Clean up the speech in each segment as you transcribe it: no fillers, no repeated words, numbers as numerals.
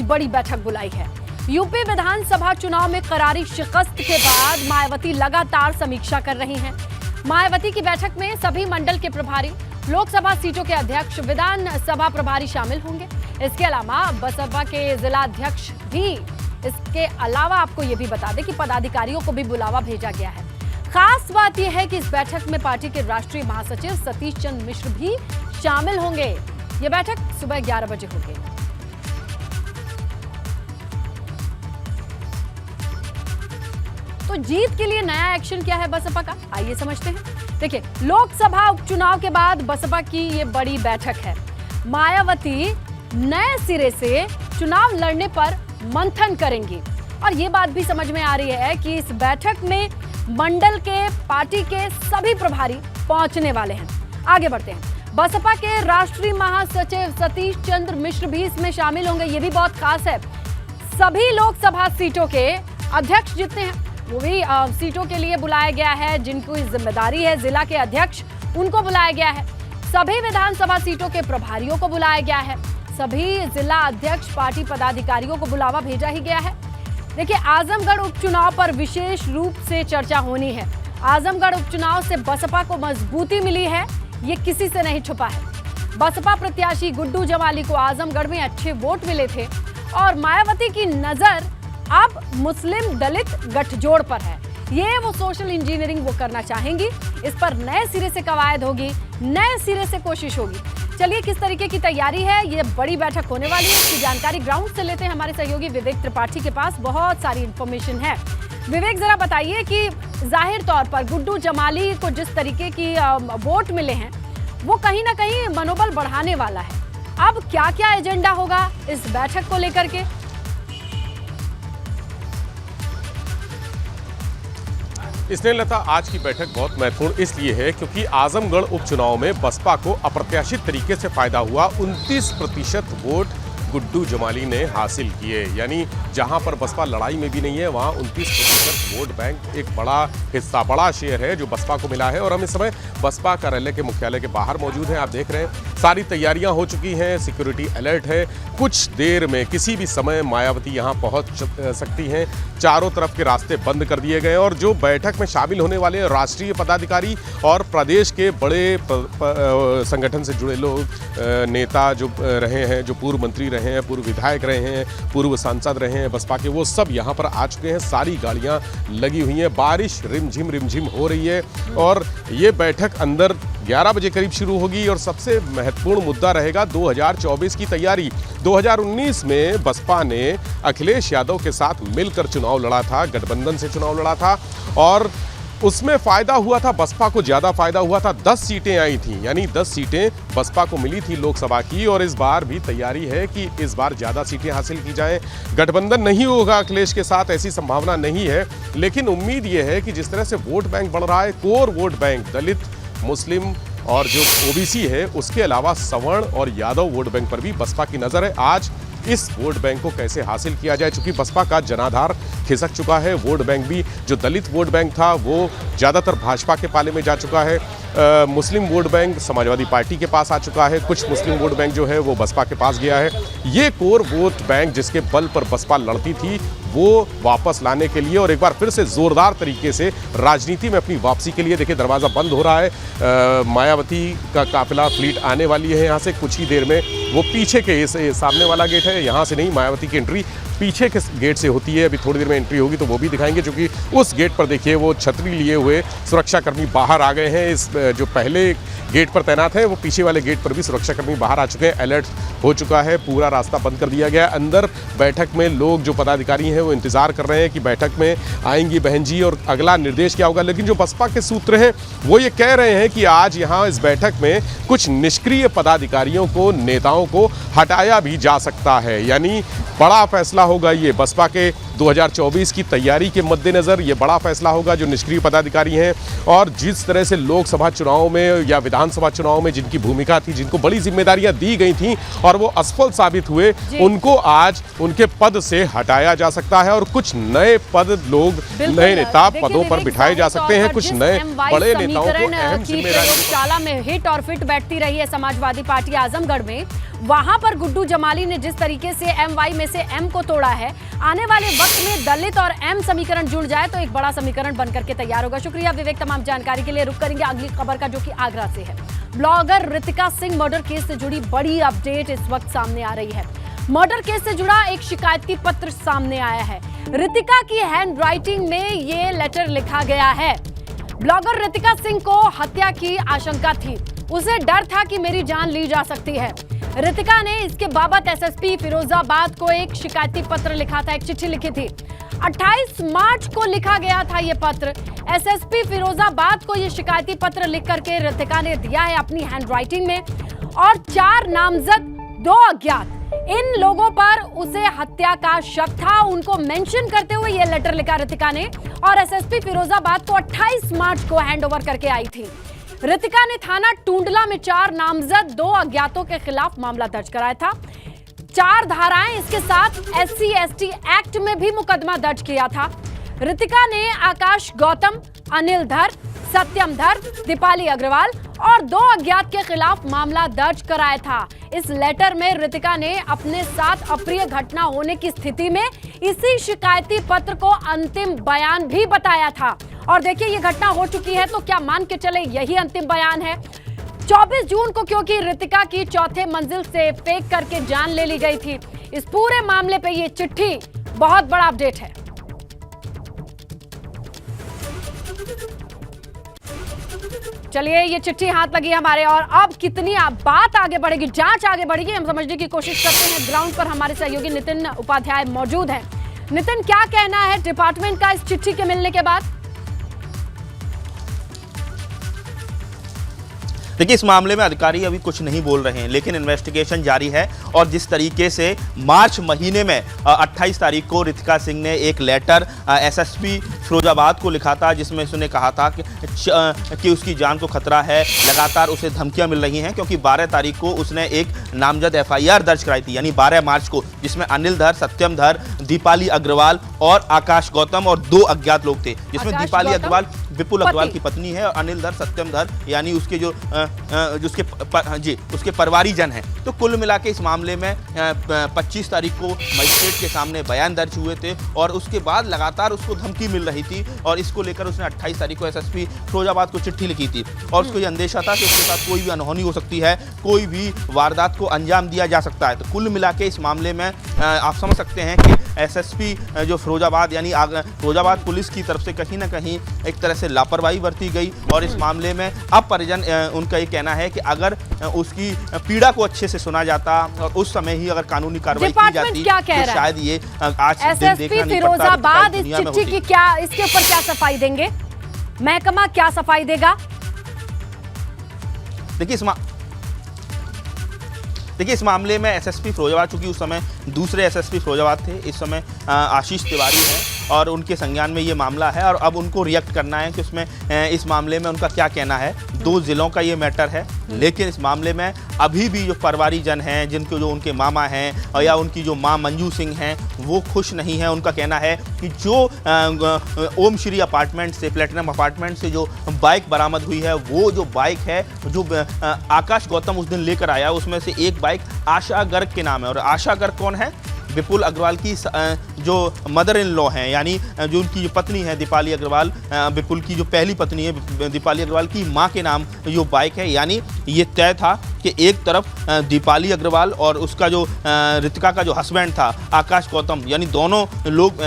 बड़ी बैठक बुलाई है। यूपी विधानसभा चुनाव में करारी शिकस्त के बाद मायावती लगातार समीक्षा कर रही हैं। मायावती की बैठक में सभी मंडल के प्रभारी, लोकसभा सीटों के अध्यक्ष, विधानसभा प्रभारी शामिल होंगे। इसके अलावा बसपा के जिला अध्यक्ष भी। इसके अलावा आपको ये भी बता दें कि पदाधिकारियों को भी बुलावा भेजा गया है। खास बात यह है कि इस बैठक में पार्टी के राष्ट्रीय महासचिव सतीश चंद्र मिश्र भी शामिल होंगे। यह बैठक सुबह 11 बजे होगी। तो जीत के लिए नया एक्शन क्या है बसपा का, आइए समझते हैं। देखिए, लोकसभा उपचुनाव के बाद बसपा की ये बड़ी बैठक है। मायावती नए सिरे से चुनाव लड़ने पर मंथन करेंगी और ये बात भी समझ में आ रही है कि इस बैठक में मंडल के पार्टी के सभी प्रभारी पहुंचने वाले हैं। आगे बढ़ते हैं। बसपा के राष्ट्रीय महासचिव सतीश चंद्र मिश्र भी इसमें शामिल होंगे। ये भी बहुत खास है। सभी लोकसभा सीटों के अध्यक्ष जितने हैं वो भी सीटों के लिए बुलाया गया है। जिनको जिम्मेदारी है जिला के अध्यक्ष, उनको बुलाया गया है। सभी विधानसभा सीटों के प्रभारियों को बुलाया गया है। सभी जिला अध्यक्ष, पार्टी पदाधिकारियों को बुलावा भेजा ही गया है। देखिए, आजमगढ़ उपचुनाव पर विशेष रूप से चर्चा होनी है। आजमगढ़ उपचुनाव से बसपा को मजबूती मिली है, ये किसी से नहीं छुपा है। बसपा प्रत्याशी गुड्डू जमाली को आजमगढ़ में अच्छे वोट मिले थे और मायावती की नजर अब मुस्लिम दलित गठजोड़ पर है। ये वो सोशल इंजीनियरिंग वो करना चाहेंगी। इस पर नए सिरे से कवायद होगी, नए सिरे से कोशिश होगी। चलिए, किस तरीके की तैयारी है, ये बड़ी बैठक होने वाली है, इसकी जानकारी ग्राउंड से लेते हैं। हमारे सहयोगी विवेक त्रिपाठी के पास बहुत सारी इंफॉर्मेशन है। विवेक, जरा बताइए कि जाहिर तौर पर गुड्डू जमाली को जिस तरीके की वोट मिले हैं वो कहीं ना कहीं मनोबल बढ़ाने वाला है। अब क्या क्या एजेंडा होगा इस बैठक को लेकर के? इसलिए लता, आज की बैठक बहुत महत्वपूर्ण इसलिए है क्योंकि आजमगढ़ उपचुनाव में बसपा को अप्रत्याशित तरीके से फायदा हुआ। 29% वोट गुड्डू जमाली ने हासिल किए। यानी जहां पर बसपा लड़ाई में भी नहीं है वहां 29% वोट बैंक एक बड़ा हिस्सा, बड़ा शेयर है जो बसपा को मिला है। और हम इस समय बसपा कार्यालय के मुख्यालय के बाहर मौजूद हैं। आप देख रहे हैं सारी तैयारियां हो चुकी हैं, सिक्योरिटी अलर्ट है। कुछ देर में किसी भी समय मायावती यहां पहुंच सकती हैं। चारों तरफ के रास्ते बंद कर दिए गए और जो बैठक में शामिल होने वाले राष्ट्रीय पदाधिकारी और प्रदेश के बड़े संगठन से जुड़े लोग, नेता जो रहे हैं, जो पूर्व मंत्री रहे हैं, पूर्व विधायक रहे हैं, पूर्व सांसद रहे हैं बसपा के, वो सब यहाँ पर आ चुके हैं। सारी गाड़ियाँ लगी हुई हैं। बारिश रिमझिम हो रही है और ये बैठक अंदर 11 बजे करीब शुरू होगी। और सबसे महत्वपूर्ण मुद्दा रहेगा 2024 की तैयारी। 2019 में बसपा ने अखिलेश यादव के साथ मिलकर चुनाव लड़ा था, गठबंधन से चुनाव लड़ा था और उसमें फायदा हुआ था, बसपा को ज्यादा फायदा हुआ था। 10 सीटें आई थी, यानी 10 सीटें बसपा को मिली थी लोकसभा की। और इस बार भी तैयारी है कि इस बार ज्यादा सीटें हासिल की जाएं। गठबंधन नहीं होगा अखिलेश के साथ, ऐसी संभावना नहीं है, लेकिन उम्मीद यह है कि जिस तरह से वोट बैंक बढ़ रहा है, कोर वोट बैंक दलित, मुस्लिम और जो ओबीसी है, उसके अलावा सवर्ण और यादव वोट बैंक पर भी बसपा की नजर है। आज इस वोट बैंक को कैसे हासिल किया जाए, चूंकि बसपा का जनाधार खिसक चुका है। वोट बैंक भी, जो दलित वोट बैंक था वो ज़्यादातर भाजपा के पाले में जा चुका है। मुस्लिम वोट बैंक समाजवादी पार्टी के पास आ चुका है। कुछ मुस्लिम वोट बैंक जो है वो बसपा के पास गया है। ये कोर वोट बैंक जिसके बल पर बसपा लड़ती थी, वो वापस लाने के लिए और एक बार फिर से जोरदार तरीके से राजनीति में अपनी वापसी के लिए, देखिए दरवाज़ा बंद हो रहा है। मायावती का काफिला फ्लीट आने वाली है यहाँ से कुछ ही देर में। वो पीछे के सामने वाला गेट है, यहाँ से नहीं, मायावती की एंट्री पीछे के गेट से होती है। अभी थोड़ी देर में एंट्री होगी तो वो भी दिखाएंगे, क्योंकि उस गेट पर देखिए वो छतरी लिए हुए सुरक्षाकर्मी बाहर आ गए हैं। इस जो पहले गेट पर तैनात है वो पीछे वाले गेट पर भी सुरक्षाकर्मी बाहर आ चुके हैं। अलर्ट हो चुका है, पूरा रास्ता बंद कर दिया गया है। अंदर बैठक में लोग जो पदाधिकारी हैं वो इंतजार कर रहे हैं कि बैठक में आएंगी बहन जी और अगला निर्देश क्या होगा। लेकिन जो बसपा के सूत्र हैं वो ये कह रहे हैं कि आज यहाँ इस बैठक में कुछ निष्क्रिय पदाधिकारियों को, नेताओं को हटाया भी जा सकता है। यानी बड़ा फैसला होगा ये बसपा के 2024 की तैयारी के मद्देनज़र। ये बड़ा फैसला होगा जो निष्क्रिय पदाधिकारी हैं और जिस तरह से लोकसभा चुनाव में या विधानसभा चुनाव में जिनकी भूमिका थी, जिनको बड़ी जिम्मेदारियां दी गई थी और वो असफल साबित हुए, उनको आज उनके पद से हटाया जा सकता है और कुछ नए पद लोग, नए नेता पदों पर बिठाए जा सकते हैं। कुछ नए बड़े नेताओं को अहम जिम्मेदारी में हिट और फिट बैठती रही है समाजवादी पार्टी आजमगढ़ में, वहां पर गुड्डू जमाली ने जिस तरीके से MY में से M को तोड़ा है, आने वाले वक्त में दलित और M समीकरण जुड़ जाए तो एक बड़ा समीकरण बनकर के तैयार होगा। शुक्रिया विवेक तमाम जानकारी के लिए। रुक करेंगे अगली खबर का, जो कि आगरा से है। Blogger Ritika Singh murder case से जुड़ी बड़ी अपडेट इस वक्त सामने आ रही है। मर्डर केस से जुड़ा एक शिकायती पत्र सामने आया है। रितिका की हैंडराइटिंग में ये लेटर लिखा गया है। ब्लॉगर रितिका सिंह को हत्या की आशंका थी, उसे डर था कि मेरी जान ली जा सकती है। रितिका ने इसके बाबत SSP फिरोजाबाद को एक शिकायती पत्र लिखा था, एक चिट्ठी लिखी थी। 28 मार्च को लिखा गया था ये पत्र। SSP फिरोजाबाद को ये शिकायती पत्र लिख करके रितिका ने दिया है अपनी हैंडराइटिंग में, और 4 नामजद 2 अज्ञात इन लोगों पर उसे हत्या का शक था, उनको मेंशन करते हुए ये लेटर लिखा रितिका ने, और SSP फिरोजाबाद को 28 मार्च को हैंडओवर करके आई थी। रितिका ने थाना टूंडला में 4 नामजद 2 अज्ञातों के खिलाफ मामला दर्ज कराया था। 4 धाराएं, इसके साथ SC/ST एक्ट में भी मुकदमा दर्ज किया था। रितिका ने आकाश गौतम, अनिल धर, सत्यम धर, दीपाली अग्रवाल और 2 अज्ञात के खिलाफ मामला दर्ज कराया था। इस लेटर में रितिका ने अपने साथ अप्रिय घटना होने की स्थिति में इसी शिकायती पत्र को अंतिम बयान भी बताया था। और देखिए, ये घटना हो चुकी है तो क्या मान के चले यही अंतिम बयान है। 24 जून को क्योंकि रितिका की 4थे मंजिल से फेंक करके जान ले ली गई थी। इस पूरे मामले पे ये चिट्ठी बहुत बड़ा अपडेट है। चलिए, ये चिट्ठी हाथ लगी हमारे, और अब कितनी बात आगे बढ़ेगी, जांच आगे बढ़ेगी, हम समझने की कोशिश करते हैं। ग्राउंड पर हमारे सहयोगी नितिन उपाध्याय मौजूद हैं। नितिन, क्या कहना है डिपार्टमेंट का इस चिट्ठी के मिलने के बाद? देखिए, इस मामले में अधिकारी अभी कुछ नहीं बोल रहे हैं, लेकिन इन्वेस्टिगेशन जारी है। और जिस तरीके से मार्च महीने में 28 तारीख को रितिका सिंह ने एक लेटर SSP फिरोजाबाद को लिखा था, जिसमें उसने कहा था कि उसकी जान को खतरा है, लगातार उसे धमकियां मिल रही हैं, क्योंकि 12 तारीख को उसने एक नामजद FIR दर्ज कराई थी, यानी 12 मार्च को, जिसमें अनिल धर, सत्यम धर, दीपाली अग्रवाल और आकाश गौतम और 2 अज्ञात लोग थे, जिसमें दीपाली अग्रवाल विपुल अग्रवाल की पत्नी है और अनिल धर सत्यम धर यानी उसके जो उसके परिवारीजन हैं। तो कुल मिला के इस मामले में 25 तारीख को मजिस्ट्रेट के सामने बयान दर्ज हुए थे, और उसके बाद लगातार उसको धमकी मिल रही थी, और इसको लेकर उसने 28 तारीख को SSP फिरोजाबाद को चिट्ठी लिखी थी, और उसको ये अंदेशा था कि उसके साथ कोई भी अनहोनी हो सकती है, कोई भी वारदात को अंजाम दिया जा सकता है। तो कुल मिला के इस मामले में आप समझ सकते हैं कि SSP जो फिरोजाबाद यानी फिरोजाबाद पुलिस की तरफ से कहीं ना कहीं एक तरह से लापरवाही बरती गई, और इस मामले में अब परिजन उनका ये कहना है कि अगर उसकी पीड़ा को अच्छे से सुना जाता और उस समय ही अगर कानूनी कार्रवाई की जाती तो शायद ये आज दिन देखना नहीं पड़ता। फिरोजाबाद इस चिट्ठी की क्या, इसके ऊपर क्या सफाई देंगे, महकमा क्या सफाई देगा? देखिए, इस मामले में SSP फिरोजाबाद, चूंकि उस समय दूसरे SSP फिरोजाबाद थे, इस समय आशीष तिवारी हैं, और उनके संज्ञान में ये मामला है, और अब उनको रिएक्ट करना है कि उसमें इस मामले में उनका क्या कहना है। 2 जिलों का ये मैटर है, लेकिन इस मामले में अभी भी जो परिवारीजन हैं, जिनको जो उनके मामा हैं और या उनकी जो मां मंजू सिंह हैं, वो खुश नहीं है। उनका कहना है कि जो ओम श्री अपार्टमेंट से, प्लेटिनम अपार्टमेंट से जो बाइक बरामद हुई है, वो जो बाइक है जो आकाश गौतम उस दिन लेकर आया, उसमें से एक बाइक आशा गर्ग के नाम है। और आशा गर्ग कौन है? विपुल अग्रवाल की जो मदर इन लॉ हैं, यानी जो उनकी जो पत्नी है दीपाली अग्रवाल, विपुल की जो पहली पत्नी है दीपाली अग्रवाल की मां के नाम जो बाइक है। यानी ये तय था कि एक तरफ दीपाली अग्रवाल और उसका जो रितिका का जो हस्बैंड था आकाश गौतम, यानी दोनों लोग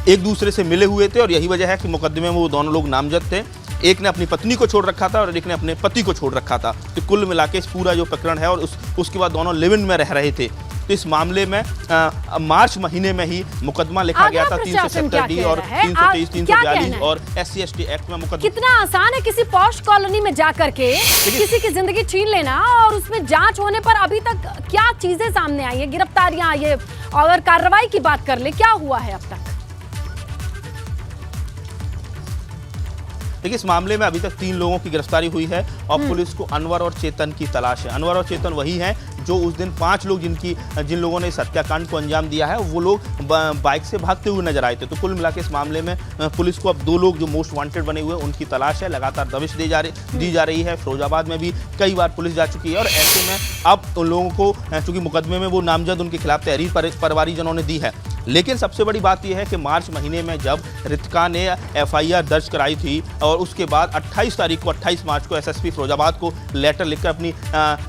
एक दूसरे से मिले हुए थे, और यही वजह है कि मुकदमे में वो दोनों लोग नामजद थे। एक ने अपनी पत्नी को छोड़ रखा था और एक ने अपने पति को छोड़ रखा था। तो कुल मिला के इस पूरा जो प्रकरण है, और उसके बाद दोनों लिव इन में रह रहे थे। तो इस मामले में मार्च महीने में ही मुकदमा लिखा गया था 370D और 323, 342 और SC/ST एक्ट में मुकदमा। कितना आसान है किसी पॉश कॉलोनी में जाकर के किसी की जिंदगी छीन लेना, और उसमें जांच होने पर अभी तक क्या चीजें सामने आई है, गिरफ्तारियां आई है, और कार्रवाई की बात कर ले, क्या हुआ है अब तक? देखिए, इस मामले में अभी तक 3 लोगों की गिरफ्तारी हुई है, और पुलिस को अनवर और चेतन की तलाश है। अनवर और चेतन वही हैं जो उस दिन 5 लोग जिन लोगों ने इस हत्याकांड को अंजाम दिया है, वो लोग बाइक से भागते हुए नजर आए थे। तो कुल मिलाकर इस मामले में पुलिस को अब 2 लोग जो मोस्ट वांटेड बने हुए हैं उनकी तलाश है। लगातार दबिश दी जा रही है। फिरोजाबाद में भी कई बार पुलिस जा चुकी है और ऐसे में अब उन लोगों को, चूंकि मुकदमे में वो नामजद उनके खिलाफ तहरीर परिवारीजनों ने दी है। लेकिन सबसे बड़ी बात यह है कि मार्च महीने में जब रितिका ने एफआईआर दर्ज कराई थी और उसके बाद 28 मार्च को एसएसपी फिरोजाबाद को लेटर लिखकर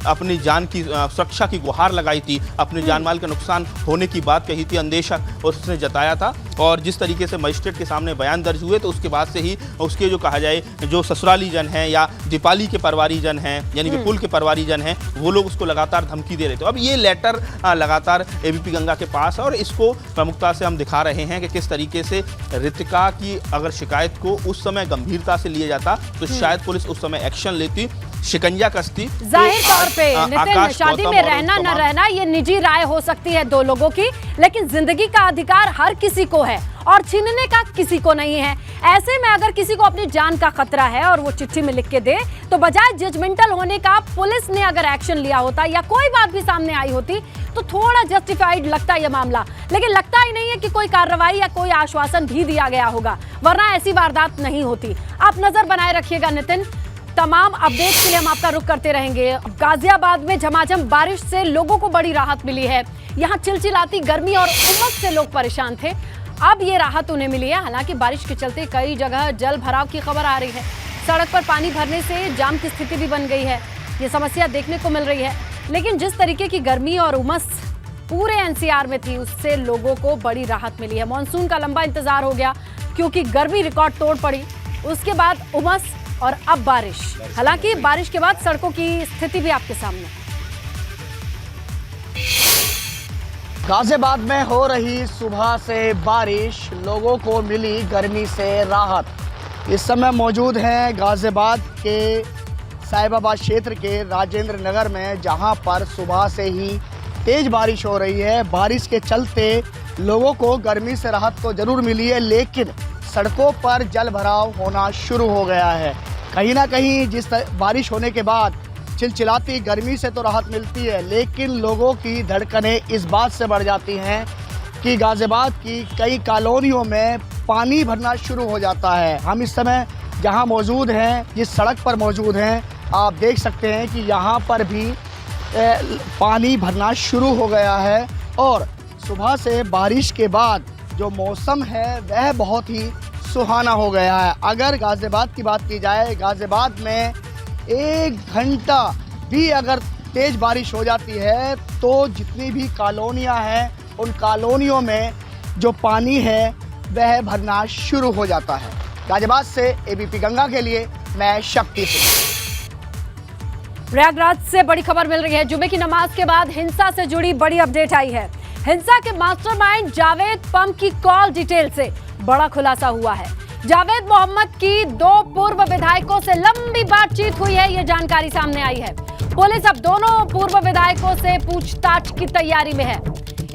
अपनी जान की सुरक्षा की गुहार लगाई थी, अपने जान माल का नुकसान होने की बात कही थी, अंदेशा उसने जताया था। और जिस तरीके से मजिस्ट्रेट के सामने बयान दर्ज हुए तो उसके बाद से ही उसके जो कहा जाए जो ससुराली जन हैं या दीपाली के परिवारी जन हैं, यानी विपुल के परिवारी जन हैं, वो लोग उसको लगातार धमकी दे रहे थे। अब ये लेटर लगातार एबीपी गंगा के पास है और इसको प्रमुखता से हम दिखा रहे हैं कि किस तरीके से रितिका की अगर शिकायत को उस समय गंभीरता से लिया जाता तो शायद पुलिस उस समय एक्शन लेती, शिकंजा कसती। जाहिर तौर पे नितिन, शादी में रहना न रहना ये निजी राय हो सकती है 2 लोगों की, लेकिन जिंदगी का अधिकार हर किसी को है और छीनने का किसी को नहीं है। ऐसे में अगर किसी को अपनी जान का खतरा है और वो चिट्ठी में लिख के दे, तो बजाय जजमेंटल होने का पुलिस ने अगर एक्शन लिया होता या कोई बात भी सामने आई होती तो थोड़ा जस्टिफाइड लगता ये मामला। लेकिन लगता ही नहीं है कि कोई कार्रवाई या कोई आश्वासन भी दिया गया होगा, वरना ऐसी वारदात नहीं होती। आप नजर बनाए रखिएगा नितिन, तमाम अपडेट्स के लिए हम आपका रुख करते रहेंगे। गाजियाबाद में झमाझम बारिश से लोगों को बड़ी राहत मिली है। यहाँ चिलचिलाती गर्मी और उमस से लोग परेशान थे, अब ये राहत उन्हें मिली है। हालांकि बारिश के चलते कई जगह जल भराव की खबर आ रही है, सड़क पर पानी भरने से जाम की स्थिति भी बन गई है। ये समस्या देखने को मिल रही है, लेकिन जिस तरीके की गर्मी और उमस पूरे एनसीआर में थी उससे लोगों को बड़ी राहत मिली है। मॉनसून का लंबा इंतजार हो गया क्योंकि गर्मी रिकॉर्ड तोड़ पड़ी, उसके बाद उमस और अब बारिश। हालांकि बारिश के बाद सड़कों की स्थिति भी आपके सामने। गाजियाबाद में हो रही सुबह से बारिश, लोगों को मिली गर्मी से राहत। इस समय मौजूद हैं गाजियाबाद के साहिबाबाद क्षेत्र के राजेंद्र नगर में, जहां पर सुबह से ही तेज बारिश हो रही है। बारिश के चलते लोगों को गर्मी से राहत तो जरूर मिली है, लेकिन सड़कों पर जल भराव होना शुरू हो गया है। कहीं ना कहीं जिस बारिश होने के बाद चिलचिलाती गर्मी से तो राहत मिलती है, लेकिन लोगों की धड़कनें इस बात से बढ़ जाती हैं कि गाजियाबाद की कई कॉलोनियों में पानी भरना शुरू हो जाता है। हम इस समय जहां मौजूद हैं, जिस सड़क पर मौजूद हैं, आप देख सकते हैं कि यहां पर भी पानी भरना शुरू हो गया है। और सुबह से बारिश के बाद जो मौसम है वह बहुत ही सुहाना हो गया है। अगर गाजियाबाद की बात की जाए, गाजियाबाद में 1 घंटा भी अगर तेज बारिश हो जाती है तो जितनी भी कॉलोनियां हैं उन कॉलोनियों में जो पानी है वह भरना शुरू हो जाता है। गाजियाबाद से एबीपी गंगा के लिए मैं शक्ति सिंह। प्रयागराज से बड़ी खबर मिल रही है। जुमे की नमाज के बाद हिंसा से जुड़ी बड़ी अपडेट आई है। हिंसा के मास्टरमाइंड जावेद पंप की कॉल डिटेल से बड़ा खुलासा हुआ है। जावेद मोहम्मद की 2 पूर्व विधायकों से लंबी बातचीत हुई है, ये जानकारी सामने आई है। पुलिस अब दोनों पूर्व विधायकों से पूछताछ की तैयारी में है।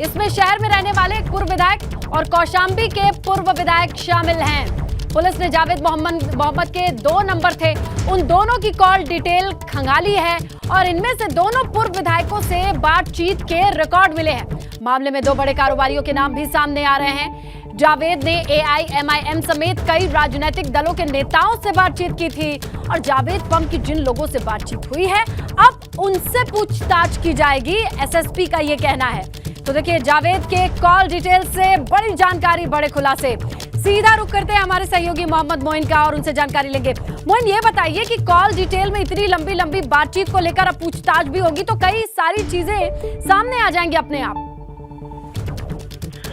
इसमें शहर में रहने वाले पूर्व विधायक और कौशाम्बी के पूर्व विधायक शामिल हैं। पुलिस ने जावेद मोहम्मद के 2 नंबर थे, उन दोनों की कॉल डिटेल खंगाली है और इनमें से दोनों पूर्व विधायकों से बातचीत के रिकॉर्ड मिले हैं। मामले में 2 बड़े कारोबारियों के नाम भी सामने आ रहे हैं। जावेद ने AIMIM समेत कई राजनीतिक दलों के नेताओं से बातचीत की थी और जावेद पंप की जिन लोगों से बातचीत हुई है अब उनसे पूछताछ की जाएगी, SSP का ये कहना है। तो देखिए, जावेद के कॉल डिटेल से बड़ी जानकारी, बड़े खुलासे। सीधा रुख करते हैं हमारे सहयोगी मोहम्मद मोइन का और उनसे जानकारी लेंगे। मोइन, ये बताइए कि कॉल डिटेल में इतनी लंबी बातचीत को लेकर अब पूछताछ भी होगी तो कई सारी चीजें सामने आ जाएंगी अपने आप।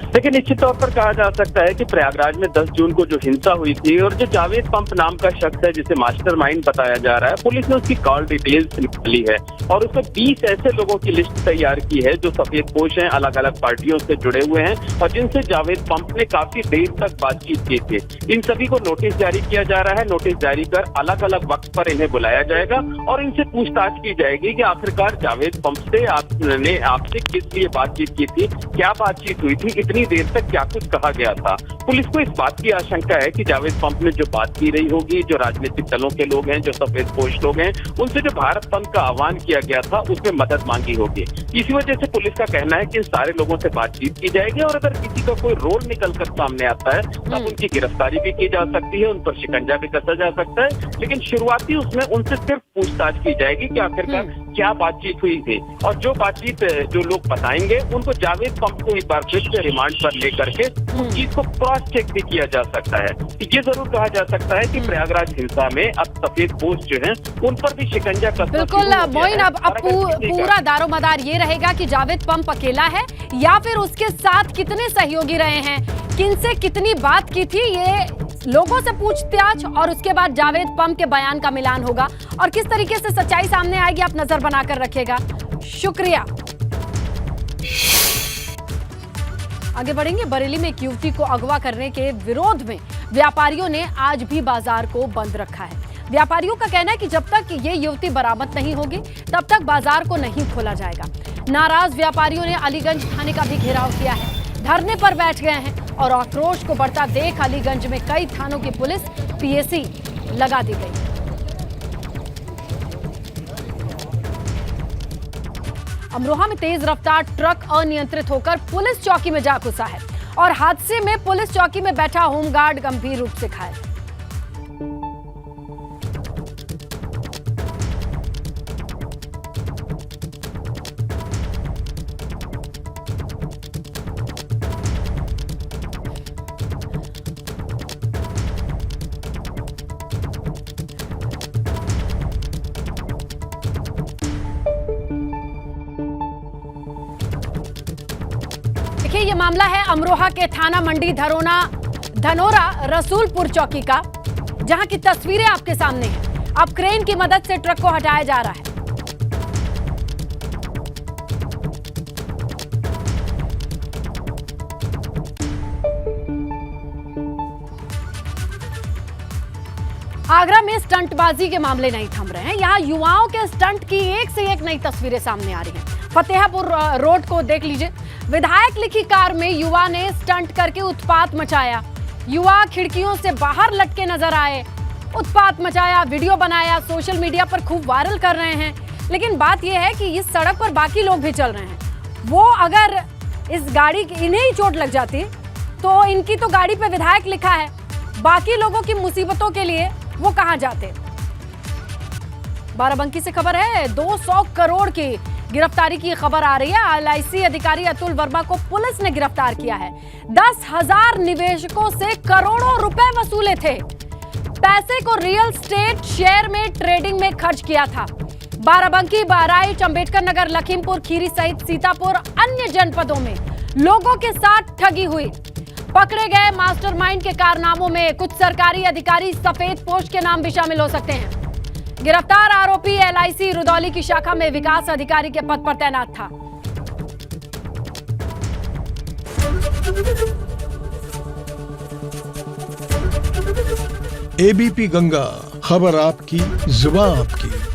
लेकिन निश्चित तौर पर कहा जा सकता है कि प्रयागराज में 10 जून को जो हिंसा हुई थी और जो जावेद पंप नाम का शख्स है जिसे मास्टरमाइंड बताया जा रहा है, पुलिस ने उसकी कॉल डिटेल्स निकाली है और उसमें 20 ऐसे लोगों की लिस्ट तैयार की है जो सफेदपोश हैं, अलग अलग पार्टियों से जुड़े हुए हैं और जिनसे जावेद पंप ने काफी देर तक बातचीत की थी। इन सभी को नोटिस जारी किया जा रहा है। नोटिस जारी कर अलग अलग वक्त पर इन्हें बुलाया जाएगा और इनसे पूछताछ की जाएगी कि आखिरकार जावेद पंप से आपने किस लिए बातचीत की थी, क्या बातचीत हुई थी, इतनी कितनी देर तक क्या कुछ कहा गया था। पुलिस को इस बात की आशंका है कि जावेद पंप ने जो बात की रही होगी, जो राजनीतिक दलों के लोग हैं, जो सफेद पोश लोग हैं, उनसे जो भारत बंद का आह्वान किया गया था उसमें मदद मांगी होगी। इसी वजह से पुलिस का कहना है कि इन सारे लोगों से बातचीत की जाएगी और अगर किसी का कोई रोल निकल कर सामने आता है तब उनकी गिरफ्तारी भी की जा सकती है, उन पर शिकंजा भी कसा जा सकता है। लेकिन शुरुआती उसमें उनसे सिर्फ पूछताछ की जाएगी कि आखिरकार क्या बातचीत हुई थी, और जो बातचीत जो लोग बताएंगे उनको जावेद पंप को एक बार फिर से रिमांड पर लेकर के उस चीज को क्रॉस चेक भी किया जा सकता है। ये जरूर कहा जा सकता है कि प्रयागराज हिंसा में अब सफेद पोस्ट जो हैं उन पर भी शिकंजा कसना बिल्कुल मोइन, अब पूरा दारोमदार ये रहेगा कि जावेद पंप अकेला है या फिर उसके साथ कितने सहयोगी रहे हैं, किनसे कितनी बात की थी, ये लोगों से पूछताछ और उसके बाद जावेद पंप के बयान का मिलान होगा और किस तरीके से सच्चाई सामने आएगी आप नजर बनाकर रखिएगा। शुक्रिया। आगे बढ़ेंगे। बरेली में एक युवती को अगवा करने के विरोध में व्यापारियों ने आज भी बाजार को बंद रखा है। व्यापारियों का कहना है कि जब तक ये युवती बरामद नहीं होगी तब तक बाजार को नहीं खोला जाएगा। नाराज व्यापारियों ने अलीगंज थाने का भी घेराव किया है, धरने पर बैठ गए हैं और आक्रोश को बढ़ता देख अलीगंज में कई थानों की पुलिस पीएसी लगा दी गई। अमरोहा में तेज रफ्तार ट्रक अनियंत्रित होकर पुलिस चौकी में जा घुसा है और हादसे में पुलिस चौकी में बैठा होमगार्ड गंभीर रूप से घायल। ये मामला है अमरोहा के थाना मंडी धनोरा रसूलपुर चौकी का, जहां की तस्वीरें आपके सामने हैं। अब क्रेन की मदद से ट्रक को हटाया जा रहा है। आगरा में स्टंटबाजी के मामले नहीं थम रहे हैं। यहां युवाओं के स्टंट की एक से एक नई तस्वीरें सामने आ रही हैं। फतेहपुर रोड को देख लीजिए, विधायक लिखी कार में युवा ने स्टंट करके उत्पात मचाया। युवा खिड़कियों से बाहर लटके नजर आए, उत्पात मचाया, वीडियो बनाया, सोशल मीडिया पर खूब वायरल कर रहे हैं। लेकिन बात यह है कि इस सड़क पर बाकी लोग भी चल रहे हैं। वो अगर इस गाड़ी इन्हें ही चोट लग जाती तो इनकी तो गाड़ी पे विधायक लिखा है, बाकी लोगों की मुसीबतों के लिए वो कहां जाते। बाराबंकी से खबर है, 200 करोड़ की गिरफ्तारी की खबर आ रही है। एलआईसी अधिकारी अतुल वर्मा को पुलिस ने गिरफ्तार किया है। 10,000 निवेशकों से करोड़ों रुपए वसूले थे। पैसे को रियल स्टेट शेयर में ट्रेडिंग में खर्च किया था। बाराबंकी, बहराइच, अंबेडकर नगर, लखीमपुर खीरी सहित सीतापुर अन्य जनपदों में लोगों के साथ ठगी हुई। पकड़े गए मास्टरमाइंड के कारनामों में कुछ सरकारी अधिकारी सफेद पोस्ट के नाम भी शामिल हो सकते हैं। गिरफ्तार आरोपी एलआईसी रुदौली की शाखा में विकास अधिकारी के पद पर तैनात था। एबीपी गंगा, खबर आपकी, जुबान आपकी।